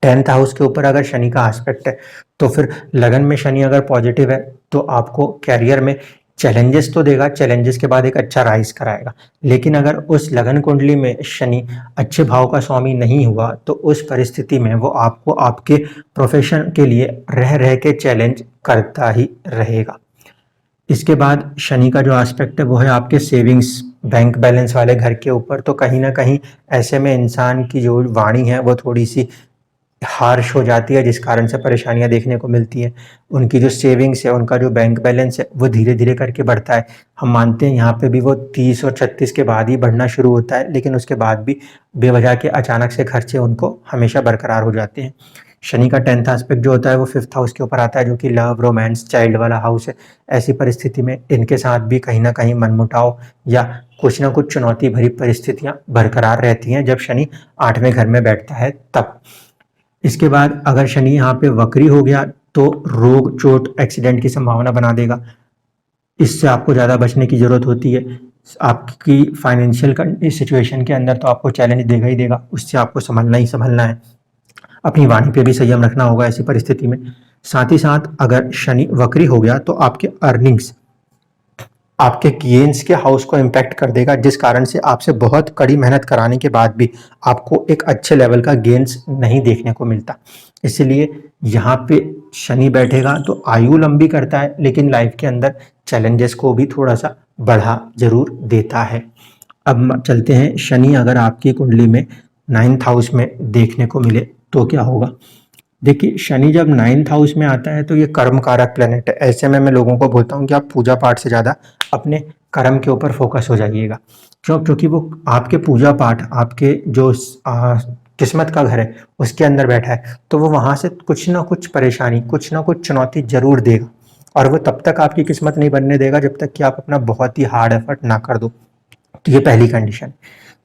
10th हाउस के ऊपर अगर शनि का एस्पेक्ट है तो फिर लगन में शनि अगर पॉजिटिव है तो आपको कैरियर में चैलेंजेस तो देगा, चैलेंजेस के बाद एक अच्छा राइज कराएगा। लेकिन अगर उस लगन कुंडली में शनि अच्छे भाव का स्वामी नहीं हुआ तो उस परिस्थिति में वो आपको आपके प्रोफेशन के लिए रह रह के चैलेंज करता ही रहेगा। इसके बाद शनि का जो एस्पेक्ट है वो है आपके सेविंग्स बैंक बैलेंस वाले घर के ऊपर। तो कहीं ना कहीं ऐसे में इंसान की जो वाणी है वो थोड़ी सी हार्श हो जाती है, जिस कारण से परेशानियां देखने को मिलती हैं। उनकी जो सेविंग्स है, उनका जो बैंक बैलेंस है वो धीरे धीरे करके बढ़ता है। हम मानते हैं यहाँ पे भी वो 30 और 36 के बाद ही बढ़ना शुरू होता है, लेकिन उसके बाद भी बेवजह के अचानक से खर्चे उनको हमेशा बरकरार हो जाते हैं। शनि का 10th एस्पेक्ट जो होता है वो 5th हाउस के ऊपर आता है, जो कि लव रोमांस चाइल्ड वाला हाउस है। ऐसी परिस्थिति में इनके साथ भी कहीं ना कहीं मनमुटाव या कुछ ना कुछ चुनौती भरी परिस्थितियां बरकरार रहती हैं जब शनि 8वें घर में बैठता है तब। इसके बाद अगर शनि यहाँ पे वक्री हो गया तो रोग चोट एक्सीडेंट की संभावना बना देगा। इससे आपको ज़्यादा बचने की ज़रूरत होती है। आपकी फाइनेंशियल सिचुएशन के अंदर तो आपको चैलेंज देगा ही देगा, उससे आपको संभलना ही संभलना है। अपनी वाणी पे भी संयम रखना होगा ऐसी परिस्थिति में। साथ ही साथ अगर शनि वक्री हो गया तो आपके अर्निंग्स आपके गेन्स के हाउस को इम्पैक्ट कर देगा, जिस कारण से आपसे बहुत कड़ी मेहनत कराने के बाद भी आपको एक अच्छे लेवल का गेन्स नहीं देखने को मिलता। इसलिए यहाँ पे शनि बैठेगा तो आयु लंबी करता है, लेकिन लाइफ के अंदर चैलेंजेस को भी थोड़ा सा बढ़ा जरूर देता है। अब चलते हैं, शनि अगर आपकी कुंडली में 9th हाउस में देखने को मिले तो क्या होगा। देखिए, शनि जब 9th हाउस में आता है तो ये कर्म कारक प्लेनेट है। ऐसे में मैं लोगों को बोलता हूँ कि आप पूजा पाठ से ज़्यादा अपने कर्म के ऊपर फोकस हो जाइएगा। क्योंकि वो आपके पूजा पाठ आपके जो किस्मत का घर है उसके अंदर बैठा है, तो वो वहाँ से कुछ ना कुछ परेशानी, कुछ ना कुछ चुनौती जरूर देगा। और वो तब तक आपकी किस्मत नहीं बनने देगा जब तक कि आप अपना बहुत ही हार्ड एफर्ट ना कर दो। तो ये पहली कंडीशन।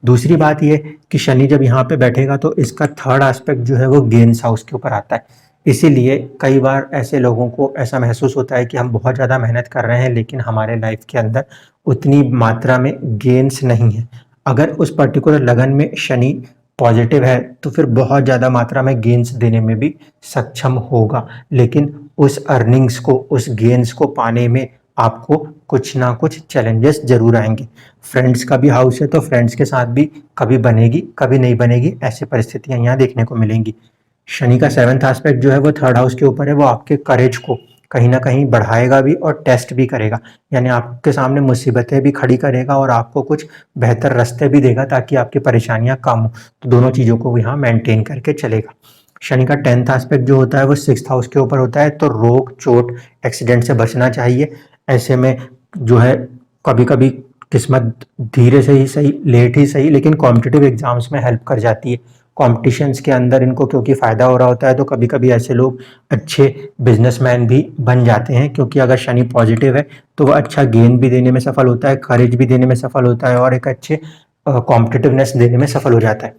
दूसरी बात ये कि शनि जब यहाँ पे बैठेगा तो इसका थर्ड एस्पेक्ट जो है वो गेन्स हाउस के ऊपर आता है। इसीलिए कई बार ऐसे लोगों को ऐसा महसूस होता है कि हम बहुत ज़्यादा मेहनत कर रहे हैं लेकिन हमारे लाइफ के अंदर उतनी मात्रा में गेन्स नहीं है। अगर उस पर्टिकुलर लगन में शनि पॉजिटिव है तो फिर बहुत ज़्यादा मात्रा में गेन्स देने में भी सक्षम होगा, लेकिन उस अर्निंग्स को, उस गेन्स को पाने में आपको कुछ ना कुछ चैलेंजेस जरूर आएंगे। फ्रेंड्स का भी हाउस है तो फ्रेंड्स के साथ भी कभी बनेगी कभी नहीं बनेगी, ऐसी परिस्थितियां यहाँ देखने को मिलेंगी। शनि का 7th एस्पेक्ट जो है वो 3rd हाउस के ऊपर है, वो आपके करेज को कहीं ना कहीं बढ़ाएगा भी और टेस्ट भी करेगा। यानी आपके सामने मुसीबतें भी खड़ी करेगा और आपको कुछ बेहतर रास्ते भी देगा ताकि आपकी परेशानियां कम हो। तो दोनों चीज़ों को यहाँ मेंटेन करके चलेगा। शनि का 10th एस्पेक्ट जो होता है वो 6th हाउस के ऊपर होता है, तो रोग चोट एक्सीडेंट से बचना चाहिए। ऐसे में जो है कभी कभी किस्मत धीरे से ही सही, लेट ही सही, लेकिन कॉम्पिटिटिव एग्जाम्स में हेल्प कर जाती है। कॉम्पिटिशन्स के अंदर इनको क्योंकि फ़ायदा हो रहा होता है तो कभी कभी ऐसे लोग अच्छे बिजनेसमैन भी बन जाते हैं, क्योंकि अगर शनि पॉजिटिव है तो वह अच्छा गेन भी देने में सफल होता है, करेज भी देने में सफल होता है और एक अच्छे कॉम्पिटिटिवनेस देने में सफल हो जाता है।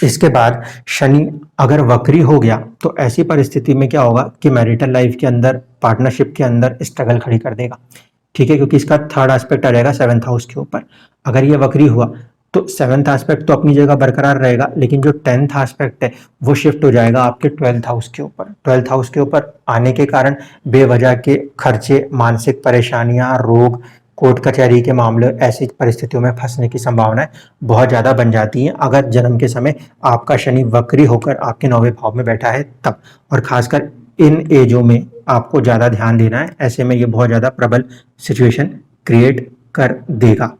इसके बाद शनि अगर वक्री हो गया तो ऐसी परिस्थिति में क्या होगा कि मैरिटल लाइफ के अंदर, पार्टनरशिप के अंदर स्ट्रगल खड़ी कर देगा। ठीक है, क्योंकि इसका थर्ड एस्पेक्ट आ जाएगा 7th हाउस के ऊपर। अगर ये वक्री हुआ तो 7th एस्पेक्ट तो अपनी जगह बरकरार रहेगा, लेकिन जो 10th एस्पेक्ट है वो शिफ्ट हो जाएगा आपके 12th हाउस के ऊपर। 12th हाउस के ऊपर आने के कारण बेवजह के खर्चे, मानसिक परेशानियां, रोग, कोर्ट कचहरी के मामले, ऐसी परिस्थितियों में फंसने की संभावनाएं बहुत ज़्यादा बन जाती हैं अगर जन्म के समय आपका शनि वक्री होकर आपके 9वें भाव में बैठा है तब। और खासकर इन एजों में आपको ज़्यादा ध्यान देना है, ऐसे में ये बहुत ज़्यादा प्रबल सिचुएशन क्रिएट कर देगा।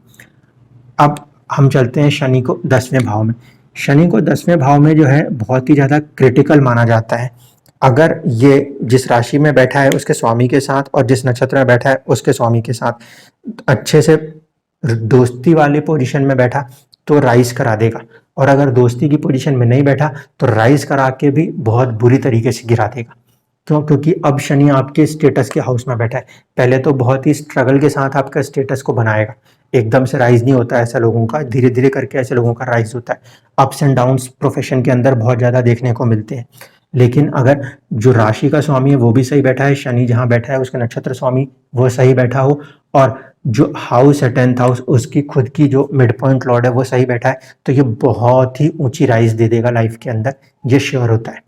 अब हम चलते हैं शनि को 10वें भाव में। शनि को 10वें भाव में जो है बहुत ही ज़्यादा क्रिटिकल माना जाता है। अगर ये जिस राशि में बैठा है उसके स्वामी के साथ और जिस नक्षत्र में बैठा है उसके स्वामी के साथ अच्छे से दोस्ती वाले पोजीशन में बैठा तो राइज करा देगा, और अगर दोस्ती की पोजीशन में नहीं बैठा तो राइज करा के भी बहुत बुरी तरीके से गिरा देगा। क्यों? क्योंकि अब शनि आपके स्टेटस के हाउस में बैठा है। पहले तो बहुत ही स्ट्रगल के साथ आपका स्टेटस को बनाएगा, एकदम से राइज नहीं होता ऐसा लोगों का, धीरे धीरे करके ऐसे लोगों का राइज होता है। अप्स एंड डाउन्स प्रोफेशन के अंदर बहुत ज़्यादा देखने को मिलते हैं, लेकिन अगर जो राशि का स्वामी है वो भी सही बैठा है, शनि जहाँ बैठा है उसका नक्षत्र स्वामी वो सही बैठा हो, और जो हाउस है 10th हाउस उसकी खुद की जो मिड पॉइंट लॉर्ड है वो सही बैठा है, तो ये बहुत ही ऊंची राइज दे देगा लाइफ के अंदर, ये श्योर होता है।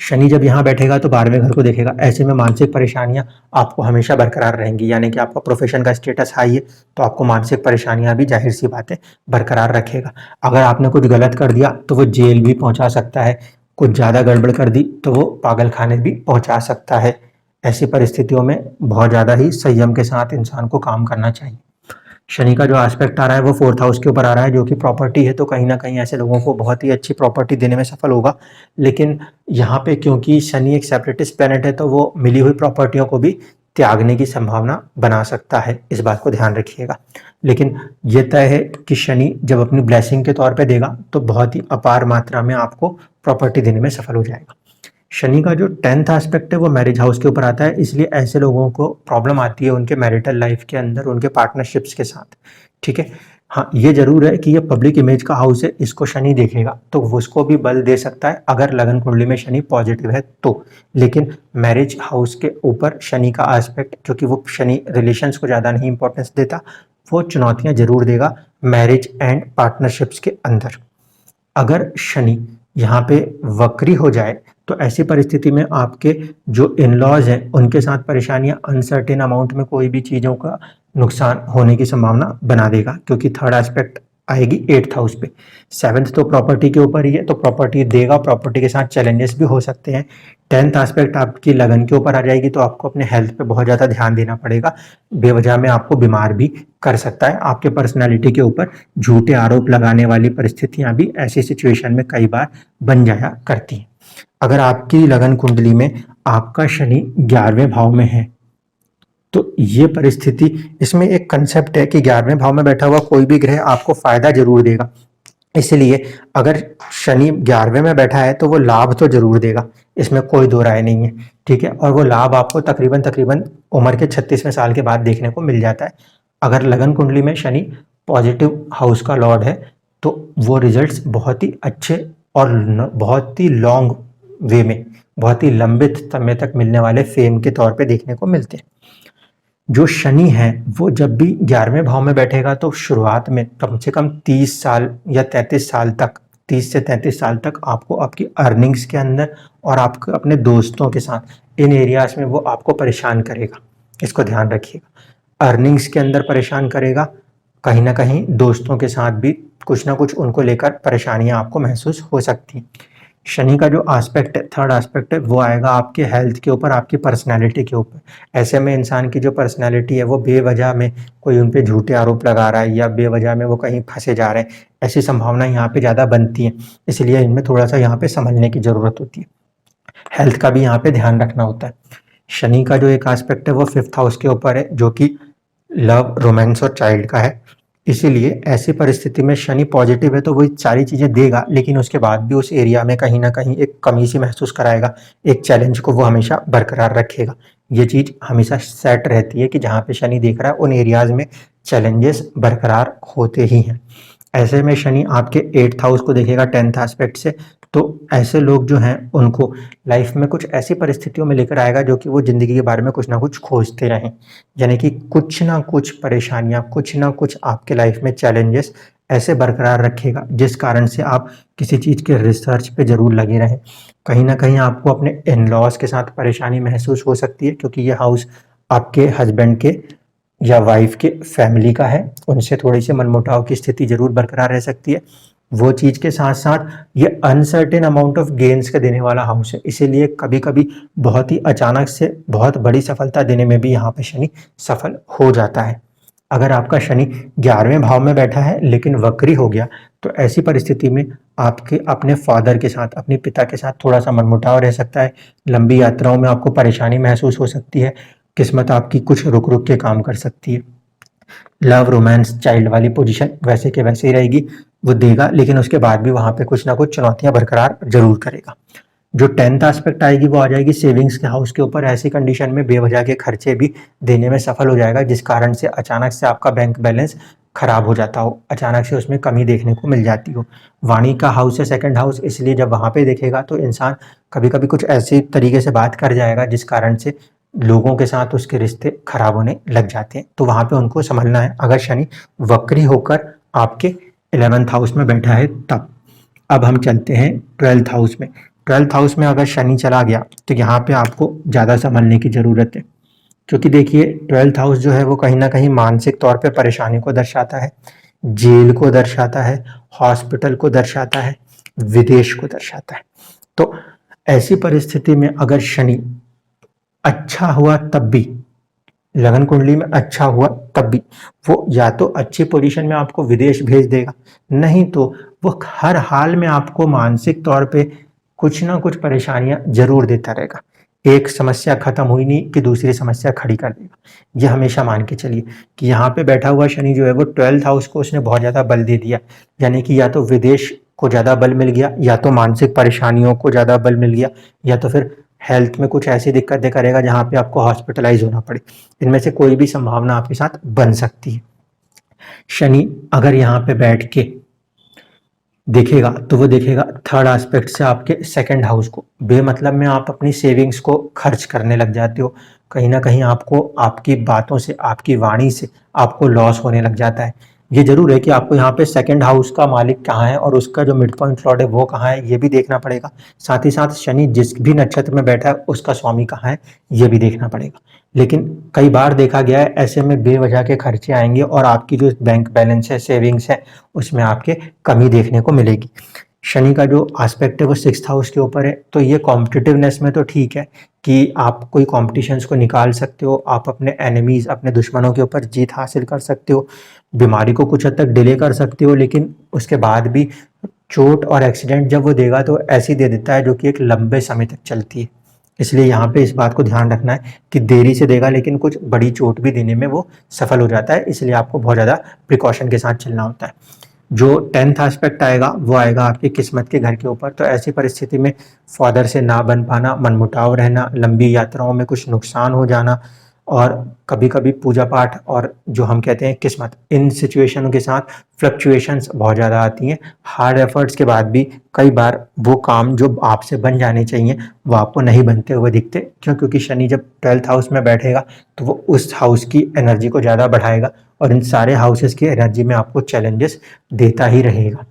शनि जब यहाँ बैठेगा तो 12वें घर को देखेगा, ऐसे में मानसिक परेशानियां आपको हमेशा बरकरार रहेंगी, यानी कि आपका प्रोफेशन का स्टेटस हाई है तो आपको मानसिक परेशानियां भी जाहिर सी बात है बरकरार रखेगा। अगर आपने कुछ गलत कर दिया तो वो जेल भी पहुंचा सकता है, कुछ ज़्यादा गड़बड़ कर दी तो वो पागल खाने भी पहुंचा सकता है। ऐसी परिस्थितियों में बहुत ज़्यादा ही संयम के साथ इंसान को काम करना चाहिए। शनि का जो एस्पेक्ट आ रहा है वो 4th हाउस के ऊपर आ रहा है जो कि प्रॉपर्टी है, तो कहीं ना कहीं ऐसे लोगों को बहुत ही अच्छी प्रॉपर्टी देने में सफल होगा। लेकिन यहाँ पे क्योंकि शनि एक सेपरेटिस्ट प्लैनेट है तो वो मिली हुई प्रॉपर्टियों को भी त्यागने की संभावना बना सकता है, इस बात को ध्यान रखिएगा। लेकिन ये तय है कि शनि जब अपनी ब्लेसिंग के तौर पे देगा तो बहुत ही अपार मात्रा में आपको प्रॉपर्टी देने में सफल हो जाएगा। शनि का जो 10th एस्पेक्ट है वो मैरिज हाउस के ऊपर आता है, इसलिए ऐसे लोगों को प्रॉब्लम आती है उनके मैरिटल लाइफ के अंदर उनके पार्टनरशिप्स के साथ। ठीक है, हाँ ये जरूर है कि ये पब्लिक इमेज का हाउस है, इसको शनि देखेगा तो वो उसको भी बल दे सकता है अगर लगन कुंडली में शनि पॉजिटिव है तो। लेकिन मैरिज हाउस के ऊपर शनि का एस्पेक्ट, क्योंकि वो शनि रिलेशंस को ज़्यादा नहीं इंपॉर्टेंस देता, वो चुनौतियां जरूर देगा मैरिज एंड पार्टनरशिप्स के अंदर। अगर शनि यहाँ पे वक्री हो जाए तो ऐसी परिस्थिति में आपके जो इन लॉज हैं उनके साथ परेशानियां अनसर्टेन अमाउंट में कोई भी चीज़ों का नुकसान होने की संभावना बना देगा, क्योंकि थर्ड एस्पेक्ट आएगी 8th हाउस पे। 7th तो प्रॉपर्टी के ऊपर ही है तो प्रॉपर्टी देगा, प्रॉपर्टी के साथ चैलेंजेस भी हो सकते हैं। 10th एस्पेक्ट आपकी लगन के ऊपर आ जाएगी तो आपको अपने हेल्थ पे बहुत ज़्यादा ध्यान देना पड़ेगा, बेवजह में आपको बीमार भी कर सकता है। आपके पर्सनैलिटी के ऊपर झूठे आरोप लगाने वाली परिस्थितियां भी ऐसी सिचुएशन में कई बार बन जाया करती हैं। अगर आपकी लगन कुंडली में आपका शनि 11वें भाव में है तो ये परिस्थिति, इसमें एक कंसेप्ट है कि 11वें भाव में बैठा हुआ कोई भी ग्रह आपको फायदा जरूर देगा, इसलिए अगर शनि 11वें में बैठा है तो वो लाभ तो जरूर देगा, इसमें कोई दो राय नहीं है। ठीक है, और वो लाभ आपको तकरीबन तकरीबन उम्र के 36वें साल के बाद देखने को मिल जाता है। अगर लगन कुंडली में शनि पॉजिटिव हाउस का लॉर्ड है तो वो रिजल्ट्स बहुत ही अच्छे और बहुत ही लॉन्ग वे में, बहुत ही लंबित समय तक मिलने वाले फेम के तौर पे देखने को मिलते हैं। जो शनि है वो जब भी 11वें भाव में बैठेगा तो शुरुआत में कम से कम 30 साल या 33 साल तक, 30 से 33 साल तक आपको आपकी अर्निंग्स के अंदर और आपके अपने दोस्तों के साथ इन एरियाज में वो आपको परेशान करेगा, इसको ध्यान रखिएगा। अर्निंग्स के अंदर परेशान करेगा, कहीं ना कहीं दोस्तों के साथ भी कुछ ना कुछ उनको लेकर परेशानियां आपको महसूस हो सकती हैं। शनि का जो एस्पेक्ट है, थर्ड एस्पेक्ट है, वो आएगा आपके हेल्थ के ऊपर, आपकी पर्सनालिटी के ऊपर। ऐसे में इंसान की जो पर्सनालिटी है वो बेवजह में कोई उन पे झूठे आरोप लगा रहा है या बेवजह में वो कहीं फंसे जा रहे हैं, ऐसी संभावना यहाँ पे ज़्यादा बनती है, इसलिए इनमें थोड़ा सा यहाँ पे समझने की ज़रूरत होती है। हेल्थ का भी यहाँ पे ध्यान रखना होता है। शनि का जो एक एस्पेक्ट है वो 5th हाउस के ऊपर है जो कि लव, रोमांस और चाइल्ड का है, इसीलिए ऐसी परिस्थिति में शनि पॉजिटिव है तो वो सारी चीज़ें देगा, लेकिन उसके बाद भी उस एरिया में कहीं ना कहीं एक कमी सी महसूस कराएगा, एक चैलेंज को वो हमेशा बरकरार रखेगा। ये चीज़ हमेशा सेट रहती है कि जहाँ पे शनि देख रहा है उन एरियाज में चैलेंजेस बरकरार होते ही हैं। ऐसे में शनि आपके 8th हाउस को देखेगा 10th एस्पेक्ट से, तो ऐसे लोग जो हैं उनको लाइफ में कुछ ऐसी परिस्थितियों में लेकर आएगा जो कि वो ज़िंदगी के बारे में कुछ ना कुछ खोजते रहें, यानी कि कुछ ना कुछ परेशानियां, कुछ ना कुछ आपके लाइफ में चैलेंजेस ऐसे बरकरार रखेगा जिस कारण से आप किसी चीज़ के रिसर्च पे ज़रूर लगे रहें। कहीं ना कहीं आपको अपने इन लॉज के साथ परेशानी महसूस हो सकती है, क्योंकि ये हाउस आपके हस्बैंड के या वाइफ के फैमिली का है, उनसे थोड़ी सी मनमुटाव की स्थिति जरूर बरकरार रह सकती है। वो चीज़ के साथ साथ ये अनसर्टेन अमाउंट ऑफ गेन्स का देने वाला हाउस है, इसीलिए कभी कभी बहुत ही अचानक से बहुत बड़ी सफलता देने में भी यहाँ पे शनि सफल हो जाता है। अगर आपका शनि 11वें भाव में बैठा है लेकिन वक्री हो गया तो ऐसी परिस्थिति में आपके अपने फादर के साथ, अपने पिता के साथ थोड़ा सा मनमुटाव रह सकता है, लंबी यात्राओं में आपको परेशानी महसूस हो सकती है, किस्मत आपकी कुछ रुक रुक के काम कर सकती है। लव, रोमांस, चाइल्ड वाली पोजीशन वैसे के वैसे ही रहेगी, वो देगा, लेकिन उसके बाद भी वहां पे कुछ ना कुछ चुनौतियां बरकरार जरूर करेगा। जो 10th एस्पेक्ट आएगी वो आ जाएगी सेविंग्स के हाउस के ऊपर। ऐसी कंडीशन में बेवजह के खर्चे भी देने में सफल हो जाएगा, जिस कारण से अचानक से आपका बैंक बैलेंस खराब हो जाता हो, अचानक से उसमें कमी देखने को मिल जाती हो। वाणी का हाउस है सेकंड हाउस, इसलिए जब वहाँ पे देखेगा तो इंसान कभी-कभी कुछ ऐसे तरीके से बात कर जाएगा जिस कारण से लोगों के साथ उसके रिश्ते खराब होने लग जाते हैं। तो वहाँ पे उनको संभलना है अगर शनि वक्री होकर आपके 11th हाउस में बैठा है तब। अब हम चलते हैं 12th हाउस में। 12th हाउस में अगर शनि चला गया तो यहाँ पे आपको ज़्यादा संभलने की ज़रूरत है, क्योंकि देखिए 12th हाउस जो है वो कहीं ना कहीं मानसिक तौर पे परेशानी को दर्शाता है, जेल को दर्शाता है, हॉस्पिटल को दर्शाता है, विदेश को दर्शाता है। तो ऐसी परिस्थिति में अगर शनि अच्छा हुआ तब भी, लगन कुंडली में अच्छा हुआ तब भी वो या तो अच्छी पोजीशन में आपको विदेश भेज देगा, नहीं तो वो हर हाल में आपको मानसिक तौर पे कुछ ना कुछ परेशानियां जरूर देता रहेगा। एक समस्या खत्म हुई नहीं कि दूसरी समस्या खड़ी कर देगा। ये हमेशा मान के चलिए कि यहाँ पे बैठा हुआ शनि जो है वो 12th हाउस को उसने बहुत ज्यादा बल दे दिया, यानी कि या तो विदेश को ज्यादा बल मिल गया, या तो मानसिक परेशानियों को ज्यादा बल मिल गया, या तो फिर हेल्थ में कुछ ऐसी दिक्कतें करेगा जहां पे आपको हॉस्पिटलाइज होना पड़े। इनमें से कोई भी संभावना आपके साथ बन सकती है। शनि अगर यहाँ पे बैठ के देखेगा तो वो देखेगा थर्ड एस्पेक्ट से आपके सेकंड हाउस को। बेमतलब में आप अपनी सेविंग्स को खर्च करने लग जाते हो, कहीं ना कहीं आपको आपकी बातों से, आपकी वाणी से आपको लॉस होने लग जाता है। ये जरूर है कि आपको यहाँ पे सेकंड हाउस का मालिक कहाँ है और उसका जो मिड पॉइंट लॉर्ड है वो कहाँ है, ये भी देखना पड़ेगा। साथ ही साथ शनि जिस भी नक्षत्र में बैठा है उसका स्वामी कहाँ है, ये भी देखना पड़ेगा। लेकिन कई बार देखा गया है ऐसे में बेवजह के खर्चे आएंगे और आपकी जो बैंक बैलेंस है, सेविंग्स है, उसमें आपके कमी देखने को मिलेगी। शनि का जो एस्पेक्ट है वो 6th हाउस के ऊपर है, तो ये कॉम्पिटिटिवनेस में तो ठीक है कि आप कोई कॉम्पिटिशन्स को निकाल सकते हो, आप अपने एनिमीज, अपने दुश्मनों के ऊपर जीत हासिल कर सकते हो, बीमारी को कुछ हद तक डिले कर सकते हो, लेकिन उसके बाद भी चोट और एक्सीडेंट जब वो देगा तो ऐसी दे देता है जो कि एक लंबे समय तक चलती है। इसलिए यहाँ पे इस बात को ध्यान रखना है कि देरी से देगा लेकिन कुछ बड़ी चोट भी देने में वो सफल हो जाता है, इसलिए आपको बहुत ज़्यादा प्रिकॉशन के साथ चलना होता है। जो 10th एस्पेक्ट आएगा वो आएगा आपकी किस्मत के घर के ऊपर। तो ऐसी परिस्थिति में फादर से ना बन पाना, मनमुटाव रहना, लंबी यात्राओं में कुछ नुकसान हो जाना, और कभी कभी पूजा पाठ और जो हम कहते हैं किस्मत, इन सिचुएशनों के साथ फ्लक्चुएशंस बहुत ज़्यादा आती हैं। हार्ड एफर्ट्स के बाद भी कई बार वो काम जो आपसे बन जाने चाहिए वो आपको नहीं बनते हुए दिखते। क्यों? क्योंकि शनि जब 12th हाउस में बैठेगा तो वो उस हाउस की एनर्जी को ज़्यादा बढ़ाएगा और इन सारे हाउसेस की एनर्जी में आपको चैलेंजेस देता ही रहेगा।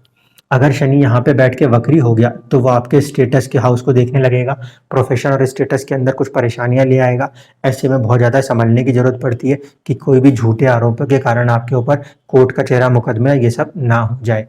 अगर शनि यहाँ पे बैठ के वक्री हो गया तो वो आपके स्टेटस के हाउस को देखने लगेगा, प्रोफेशन और स्टेटस के अंदर कुछ परेशानियां ले आएगा। ऐसे में बहुत ज़्यादा संभलने की जरूरत पड़ती है कि कोई भी झूठे आरोपों के कारण आपके ऊपर कोर्ट का चेहरा, मुकदमा, ये सब ना हो जाए।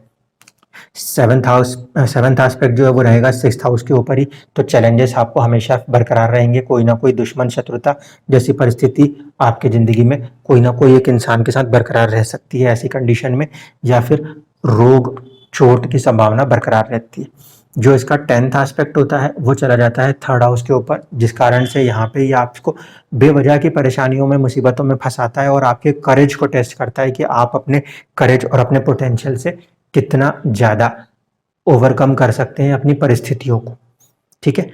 7th एस्पेक्ट जो है वो रहेगा 6th हाउस के ऊपर ही, तो चैलेंजेस आपको हमेशा बरकरार रहेंगे। कोई ना कोई दुश्मन, शत्रुता जैसी परिस्थिति आपके जिंदगी में कोई ना कोई एक इंसान के साथ बरकरार रह सकती है ऐसी कंडीशन में, या फिर रोग, चोट की संभावना बरकरार रहती है। जो इसका 10th एस्पेक्ट होता है वो चला जाता है 3rd हाउस के ऊपर, जिस कारण से यहाँ पे ये आपको बेवजह की परेशानियों में, मुसीबतों में फंसाता है और आपके करेज को टेस्ट करता है कि आप अपने करेज और अपने पोटेंशियल से कितना ज़्यादा ओवरकम कर सकते हैं अपनी परिस्थितियों को। ठीक है,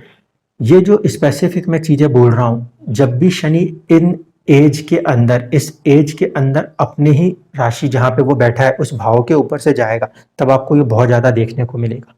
ये जो स्पेसिफिक मैं चीज़ें बोल रहा हूँ, जब भी शनि इन एज के अंदर, इस एज के अंदर अपने ही राशि जहाँ पे वो बैठा है उस भाव के ऊपर से जाएगा, तब आपको ये बहुत ज़्यादा देखने को मिलेगा।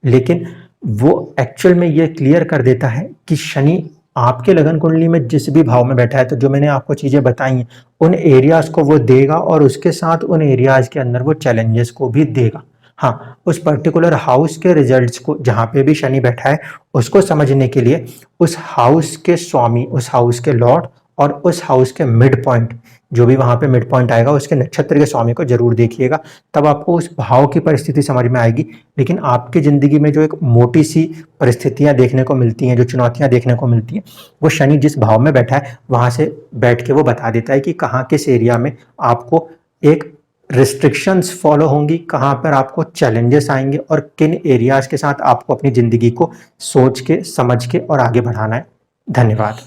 लेकिन वो एक्चुअल में ये क्लियर कर देता है कि शनि आपके लगन कुंडली में जिस भी भाव में बैठा है, तो जो मैंने आपको चीज़ें बताई हैं उन एरियाज को वो देगा और उसके साथ उन एरियाज के अंदर वो चैलेंजेस को भी देगा। हाँ, उस पर्टिकुलर हाउस के रिजल्ट्स को, जहाँ पे भी शनि बैठा है, उसको समझने के लिए उस हाउस के स्वामी, उस हाउस के लॉर्ड और उस हाउस के मिड पॉइंट, जो भी वहाँ पे मिड पॉइंट आएगा उसके नक्षत्र के स्वामी को जरूर देखिएगा, तब आपको उस भाव की परिस्थिति समझ में आएगी। लेकिन आपकी ज़िंदगी में जो एक मोटी सी परिस्थितियाँ देखने को मिलती हैं, जो चुनौतियाँ देखने को मिलती हैं, वो शनि जिस भाव में बैठा है वहाँ से बैठ के वो बता देता है कि कहाँ, किस एरिया में आपको एक रिस्ट्रिक्शंस फॉलो होंगी, कहाँ पर आपको चैलेंजेस आएंगे और किन एरियाज के साथ आपको अपनी ज़िंदगी को सोच के, समझ के और आगे बढ़ाना है। धन्यवाद।